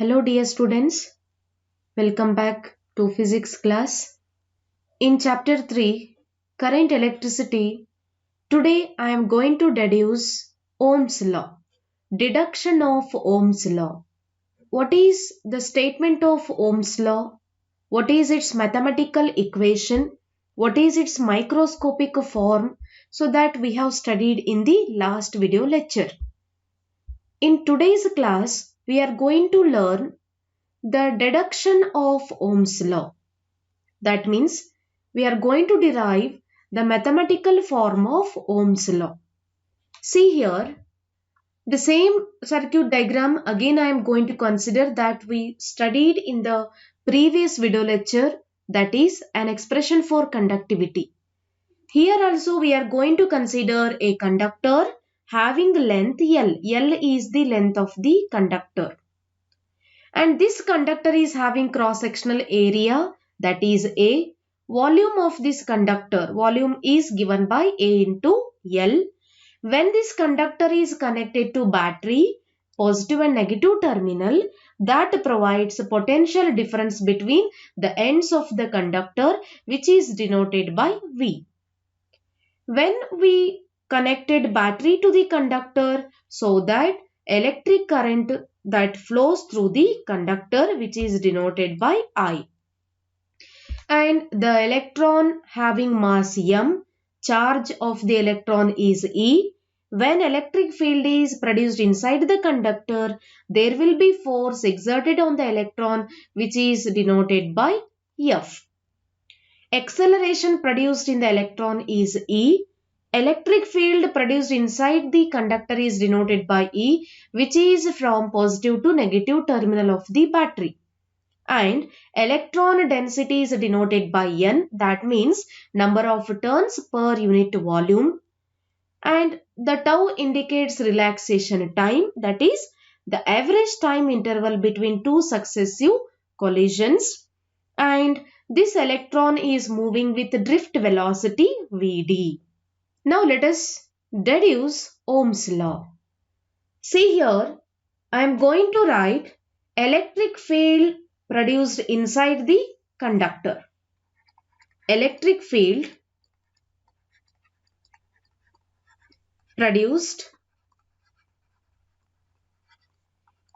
Hello dear students, welcome back to physics class. In chapter 3, current electricity, today I am going to deduce Ohm's law. Deduction of Ohm's law. What is the statement of Ohm's law? What is its mathematical equation? What is its microscopic form? So that we have studied in the last video lecture. In today's class, we are going to learn the deduction of Ohm's law. That means we are going to derive the mathematical form of Ohm's law. See here, the same circuit diagram again I am going to consider that we studied in the previous video lecture, that is an expression for conductivity. Here also we are going to consider a conductor having length L. L is the length of the conductor. And this conductor is having cross-sectional area, that is A. Volume of this conductor, volume is given by A into L. When this conductor is connected to battery, positive and negative terminal, that provides a potential difference between the ends of the conductor, which is denoted by V. When we connected battery to the conductor, so that electric current that flows through the conductor, which is denoted by I. And the electron having mass m, charge of the electron is E. When electric field is produced inside the conductor, there will be force exerted on the electron, which is denoted by F. Acceleration produced in the electron is E. Electric field produced inside the conductor is denoted by E, which is from positive to negative terminal of the battery. And electron density is denoted by N, that means number of turns per unit volume. And the tau indicates relaxation time, that is the average time interval between two successive collisions. And this electron is moving with drift velocity Vd. Now let us deduce Ohm's law. See here, I am going to write electric field produced inside the conductor. Electric field produced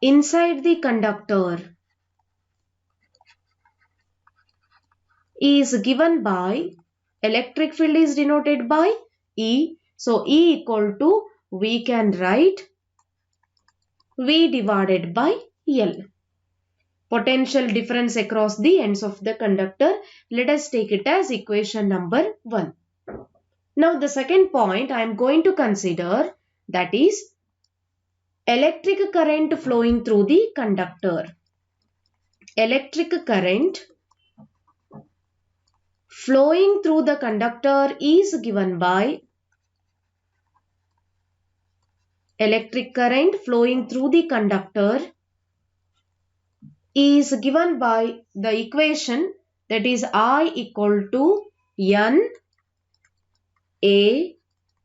inside the conductor is given by, electric field is denoted by E. So E equal to, we can write V divided by L. Potential difference across the ends of the conductor. Let us take it as equation number 1. Now the second point I am going to consider, that is electric current flowing through the conductor. Electric current flowing through the conductor is given by, electric current flowing through the conductor is given by the equation, that is I equal to N A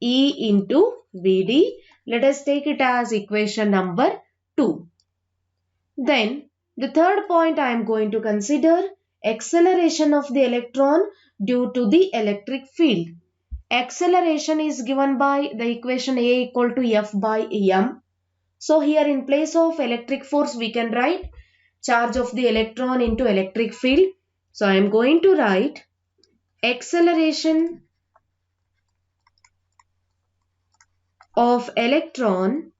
E into Vd. Let us take it as equation number 2. Then the third point I am going to consider acceleration of the electron due to the electric field. Acceleration is given by the equation A equal to F by m. So here in place of electric force we can write charge of the electron into electric field. So I am going to write acceleration of electron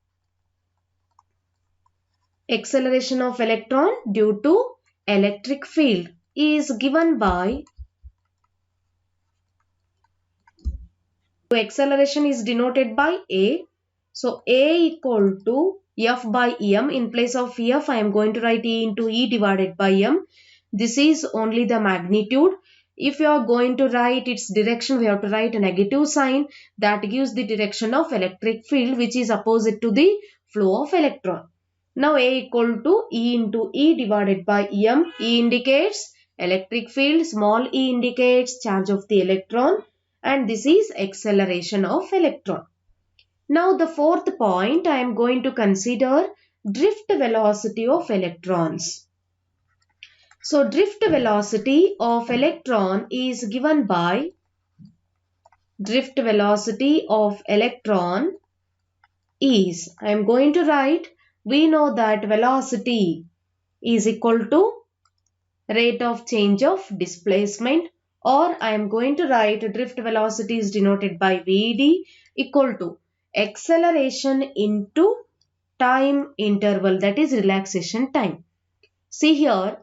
due to electric field is given by, acceleration is denoted by A. So A equal to F by m. In place of F I am going to write E into E divided by m. This is only the magnitude. If you are going to write its direction, we have to write a negative sign that gives the direction of electric field, which is opposite to the flow of electron. Now A equal to E into E divided by m. E indicates electric field, small e indicates charge of the electron, and this is acceleration of electron. Now the fourth point I am going to consider, drift velocity of electrons. So drift velocity of electron is given by drift velocity of electron is, I am going to write, we know that velocity is equal to rate of change of displacement, or I am going to write drift velocity is denoted by Vd equal to acceleration into time interval, that is relaxation time. See here,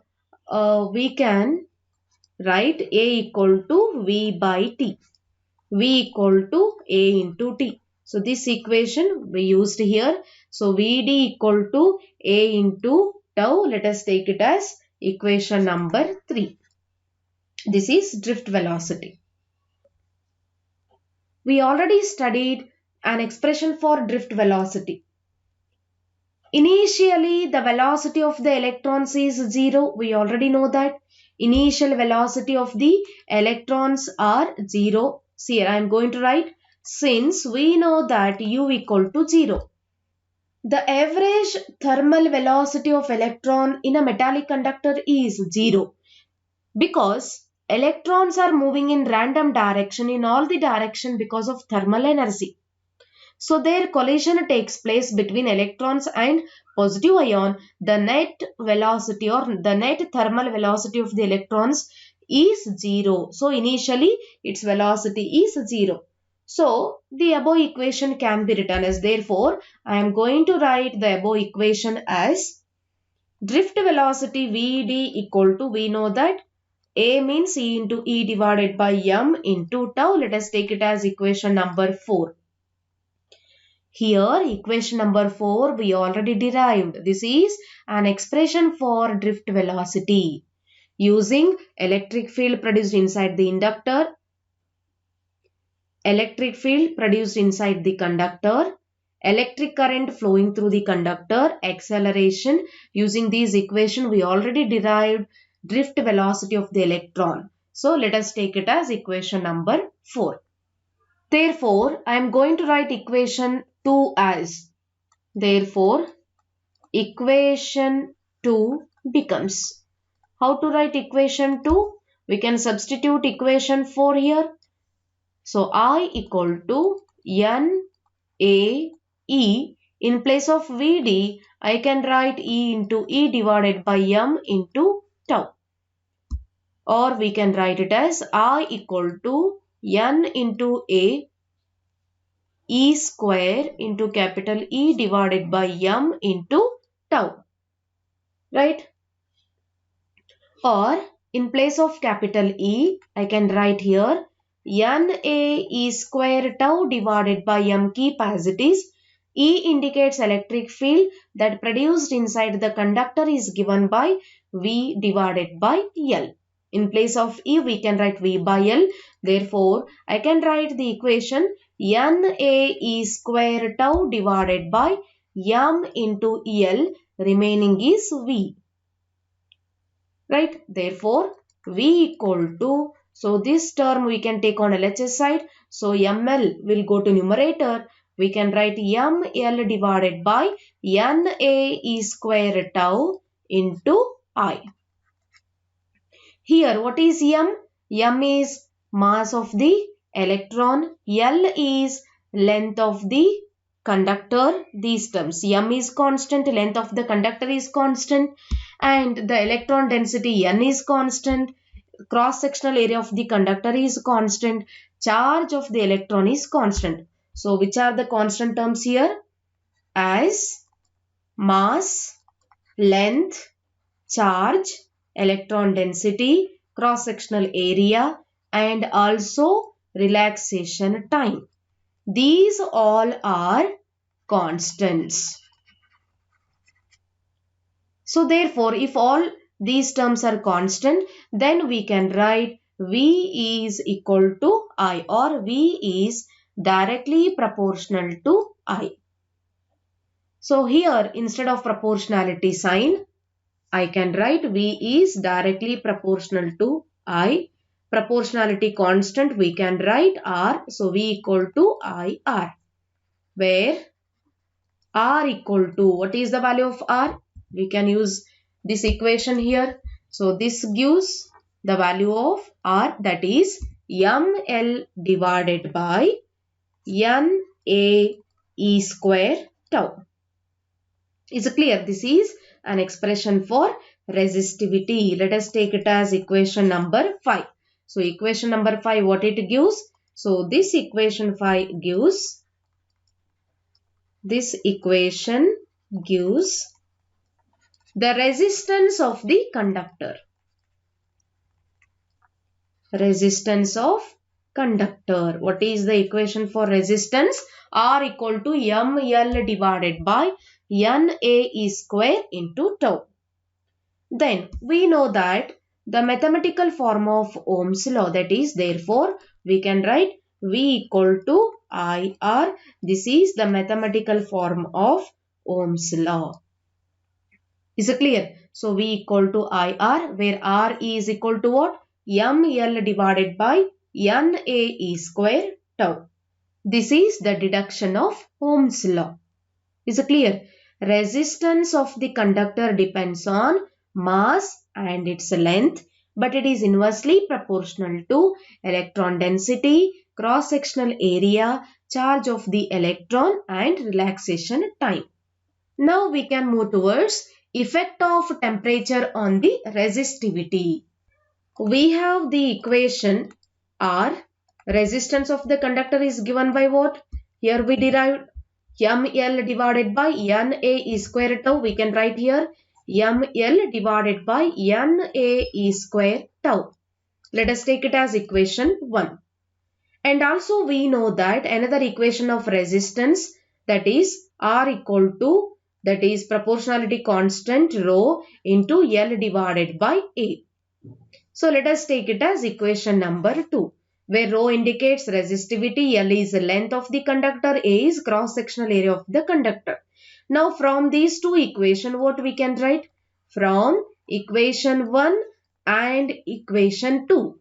we can write A equal to V by T. V equal to A into T. So this equation we used here. So Vd equal to A into tau. Let us take it as equation number 3. This is drift velocity. We already studied an expression for drift velocity. Initially, the velocity of the electrons is 0. We already know that. Initial velocity of the electrons are 0. See here, I am going to write, since we know that U equal to 0. The average thermal velocity of electron in a metallic conductor is 0. Because electrons are moving in random direction in all the direction because of thermal energy. So their collision takes place between electrons and positive ion. The net velocity or the net thermal velocity of the electrons is 0. So initially its velocity is 0. So the above equation can be written as, therefore I am going to write the above equation as drift velocity Vd equal to, we know that A means E into E divided by M into tau. Let us take it as equation number 4. Here equation number 4 we already derived. This is an expression for drift velocity using electric field produced inside the inductor, electric field produced inside the conductor, electric current flowing through the conductor, acceleration. Using these equation we already derived drift velocity of the electron. So let us take it as equation number 4. Therefore, I am going to write equation 2 as, therefore, equation 2 becomes, how to write equation 2? We can substitute equation 4 here. So, I equal to N A E. In place of Vd, I can write E into E divided by M into tau. Or we can write it as I equal to N into A E square into capital E divided by M into tau. Right? Or in place of capital E, I can write here NA E square tau divided by M. Keep as it is. E indicates electric field that produced inside the conductor is given by V divided by L. In place of E, we can write V by L. Therefore, I can write the equation NA E square tau divided by M into L. Remaining is V. Right? Therefore, V equal to, so this term we can take on LHS side. So, ML will go to numerator. We can write ML divided by NA E square tau into I. Here, what is M? M is mass of the electron. L is length of the conductor. These terms. M is constant, length of the conductor is constant, and the electron density N is constant. Cross-sectional area of the conductor is constant. Charge of the electron is constant. So, which are the constant terms here? As mass, length, charge, electron density, cross-sectional area, and also relaxation time. These all are constants. So, therefore, if all these terms are constant, then we can write V is equal to I, or V is directly proportional to I. So, here instead of proportionality sign, I can write V is directly proportional to I. Proportionality constant we can write R. So, V equal to IR, where R equal to, what is the value of R? We can use this equation here. So this gives the value of R, that is ml divided by NAE square tau. Is it clear? This is an expression for resistivity. Let us take it as equation number 5. So equation number 5, what it gives? So this equation gives the resistance of the conductor. Resistance of conductor. What is the equation for resistance? R equal to ml divided by NAE square into tau. Then we know that the mathematical form of Ohm's law, that is, therefore we can write V equal to IR. This is the mathematical form of Ohm's law. Is it clear? So V equal to IR, where R is equal to what? ml divided by NAE square tau. This is the deduction of Ohm's law. Is it clear? Resistance of the conductor depends on mass and its length, but it is inversely proportional to electron density, cross-sectional area, charge of the electron and relaxation time. Now we can move towards effect of temperature on the resistivity. We have the equation R. Resistance of the conductor is given by what? Here we derived ml divided by NAE square tau. We can write here ml divided by NAE square tau. Let us take it as equation 1. And also we know that another equation of resistance, that is R equal to, that is proportionality constant rho into L divided by A. So let us take it as equation number 2, where rho indicates resistivity, L is the length of the conductor, A is cross-sectional area of the conductor. Now from these two equations, what we can write? From equation 1 and equation 2,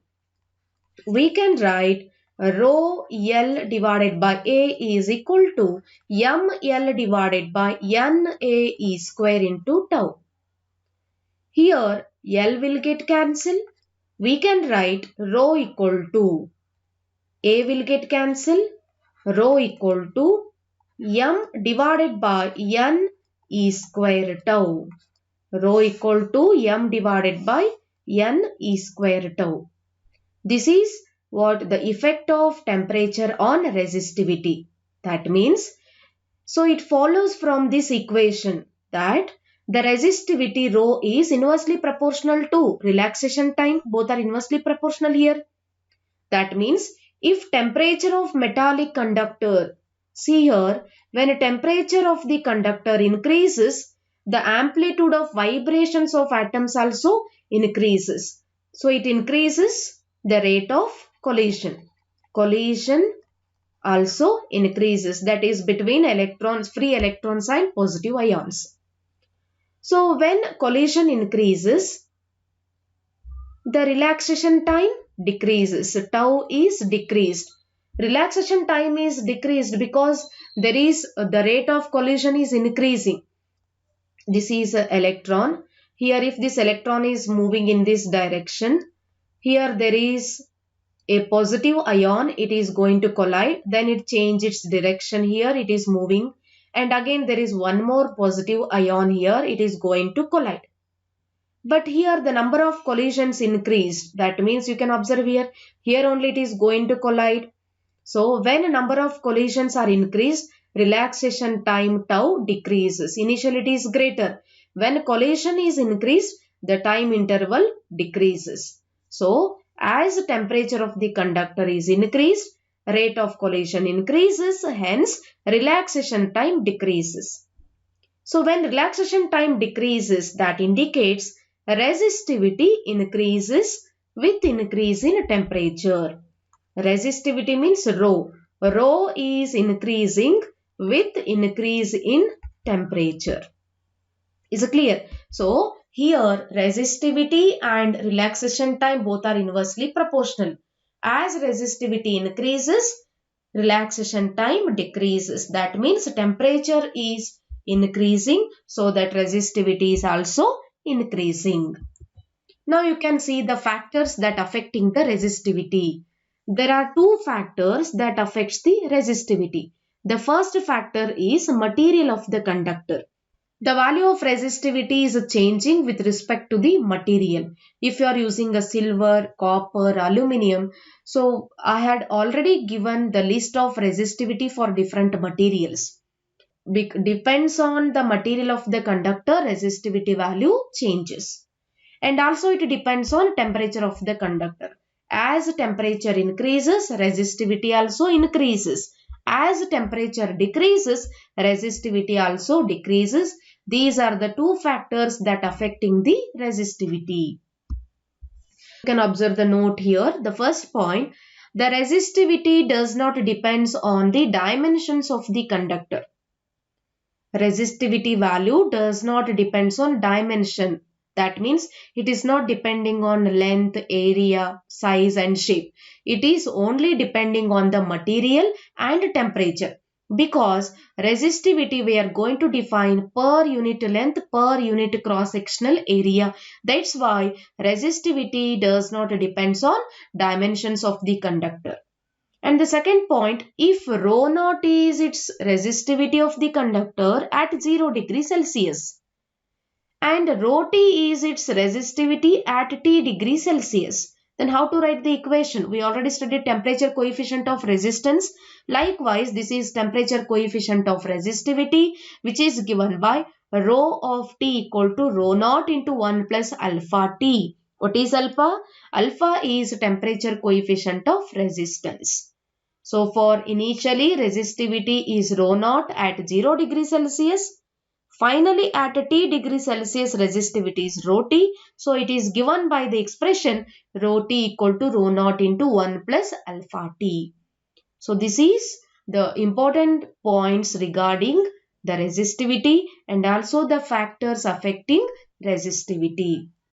we can write rho L divided by A is equal to ml divided by NAE square into tau. Here L will get cancelled. We can write rho equal to, A will get cancelled, rho equal to m divided by NE square tau. Rho equal to m divided by NE square tau. This is what the effect of temperature on resistivity. That means, so it follows from this equation that the resistivity rho is inversely proportional to relaxation time. Both are inversely proportional here. That means if temperature of metallic conductor, see here, when a temperature of the conductor increases, the amplitude of vibrations of atoms also increases. So it increases the rate of collision. Collision also increases, that is between electrons, free electrons and positive ions. So when collision increases, the relaxation time decreases. So tau is decreased. Relaxation time is decreased because there is the rate of collision is increasing. This is an electron. Here if this electron is moving in this direction, here there is a positive ion, it is going to collide, then it changes its direction, here it is moving, and again there is one more positive ion here, it is going to collide. But here the number of collisions increased, that means you can observe here only it is going to collide. So when a number of collisions are increased, relaxation time tau decreases. Initially it is greater. When collision is increased, the time interval decreases. So as the temperature of the conductor is increased, rate of collision increases, hence relaxation time decreases. So when relaxation time decreases, that indicates resistivity increases with increase in temperature. Resistivity means rho. Rho is increasing with increase in temperature. Is it clear? So here resistivity and relaxation time both are inversely proportional. As resistivity increases, relaxation time decreases. That means temperature is increasing, so that resistivity is also increasing. Now you can see the factors that affecting the resistivity. There are two factors that affects the resistivity. The first factor is material of the conductor. The value of resistivity is changing with respect to the material. If you are using a silver, copper, aluminium, so I had already given the list of resistivity for different materials. Depends on the material of the conductor, resistivity value changes. And also it depends on temperature of the conductor. As temperature increases, resistivity also increases. As temperature decreases, resistivity also decreases. These are the two factors that affecting the resistivity. You can observe the note here. The first point, the resistivity does not depends on the dimensions of the conductor. Resistivity value does not depends on dimension. That means it is not depending on length, area, size and shape. It is only depending on the material and temperature. Because resistivity we are going to define per unit length, per unit cross-sectional area. That's why resistivity does not depends on dimensions of the conductor. And the second point, if rho naught is its resistivity of the conductor at 0 degrees Celsius and rho T is its resistivity at T degrees Celsius, then how to write the equation? We already studied temperature coefficient of resistance. Likewise, this is temperature coefficient of resistivity, which is given by rho of T equal to rho naught into 1 plus alpha T. What is alpha? Alpha is temperature coefficient of resistance. So for initially resistivity is rho naught at 0 degrees Celsius. Finally at T degree Celsius resistivity is rho T. So it is given by the expression rho T equal to rho naught into 1 plus alpha T. So this is the important points regarding the resistivity and also the factors affecting resistivity.